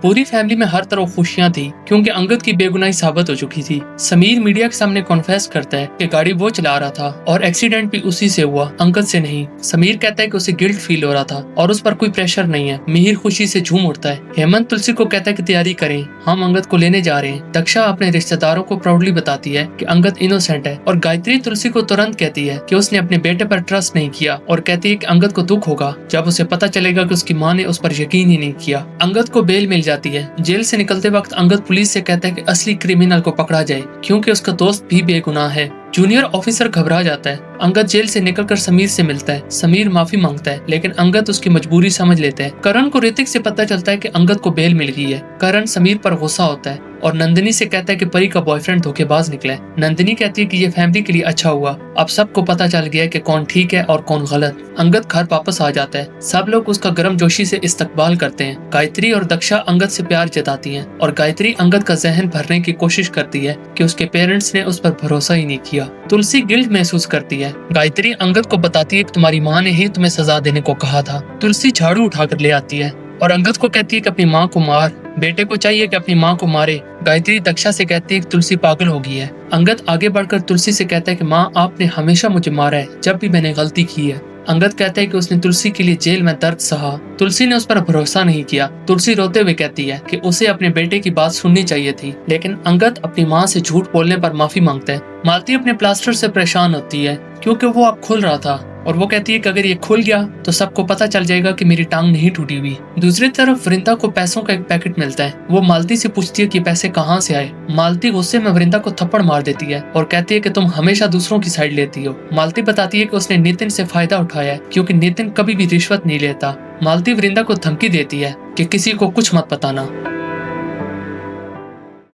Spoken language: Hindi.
पूरी फैमिली में हर तरफ खुशियां थी क्योंकि अंगद की बेगुनाही साबित हो चुकी थी। समीर मीडिया के सामने कॉन्फेस करता है कि गाड़ी वो चला रहा था और एक्सीडेंट भी उसी से हुआ, अंगद से नहीं। समीर कहता है कि उसे गिल्ट फील हो रहा था और उस पर कोई प्रेशर नहीं है। मिहिर खुशी से झूम उठता है। हेमंत तुलसी को कहता है कि तैयारी करें, हम अंगद को लेने जा रहे हैं। दक्षा अपने रिश्तेदारों को प्राउडली बताती है कि अंगद इनोसेंट है और गायत्री तुलसी को तुरंत कहती है कि उसने अपने बेटे पर ट्रस्ट नहीं किया और कहती है कि अंगद को दुख होगा जब उसे पता चलेगा कि उसकी माँ ने उस पर यकीन ही नहीं किया। अंगद को बेल मिल जाती है। जेल से निकलते वक्त अंगद पुलिस से कहता है कि असली क्रिमिनल को पकड़ा जाए क्योंकि उसका दोस्त भी बेगुनाह है। जूनियर ऑफिसर घबरा जाता है। अंगद जेल से निकलकर समीर से मिलता है। समीर माफी मांगता है लेकिन अंगद उसकी मजबूरी समझ लेता है। करण को ऋतिक से पता चलता है कि अंगद को बेल मिल गई है। करण समीर पर गुस्सा होता है और नंदिनी से कहता है कि परी का बॉयफ्रेंड धोखेबाज निकला है। नंदिनी कहती है कि ये फैमिली के लिए अच्छा हुआ, अब सबको पता चल गया है कि कौन ठीक है और कौन गलत। अंगद घर वापस आ जाता है। सब लोग उसका गर्मजोशी से इस्तकबाल करते हैं। गायत्री और दक्षा अंगद से प्यार जताती हैं और गायत्री अंगद का जहन भरने की कोशिश करती है कि उसके पेरेंट्स ने उस पर भरोसा ही नहीं किया। तुलसी गिल्ट महसूस करती है। गायत्री अंगद को बताती है कि तुम्हारी माँ ने ही तुम्हें सजा देने को कहा था। तुलसी झाड़ू उठाकर ले आती है और अंगद को कहती है कि अपनी माँ को मार, बेटे को चाहिए कि अपनी माँ को मारे। गायत्री दक्षा से कहती है कि तुलसी पागल हो गई है। अंगद आगे बढ़कर तुलसी से कहता है कि माँ, आपने हमेशा मुझे मारा है जब भी मैंने गलती की है। अंगद कहता है कि उसने तुलसी के लिए जेल में दर्द सहा। तुलसी ने उस पर भरोसा नहीं किया। तुलसी रोते हुए कहती है कि उसे अपने बेटे की बात सुननी चाहिए थी, लेकिन अंगद अपनी माँ से झूठ बोलने पर माफी मांगता है। मालती अपने प्लास्टर से परेशान होती है क्योंकि वो अब खुल रहा था और वो कहती है कि अगर ये खुल गया तो सबको पता चल जाएगा कि मेरी टांग नहीं टूटी हुई। दूसरी तरफ वृंदा को पैसों का एक पैकेट मिलता है। वो मालती से पूछती है कि पैसे कहाँ से आए। मालती गुस्से में वृंदा को थप्पड़ मार देती है और कहती है कि तुम हमेशा दूसरों की साइड लेती हो। मालती बताती है कि उसने नितिन से फायदा उठाया है क्योंकि नितिन कभी भी रिश्वत नहीं लेता। मालती वृंदा को धमकी देती है कि किसी को कुछ मत बताना।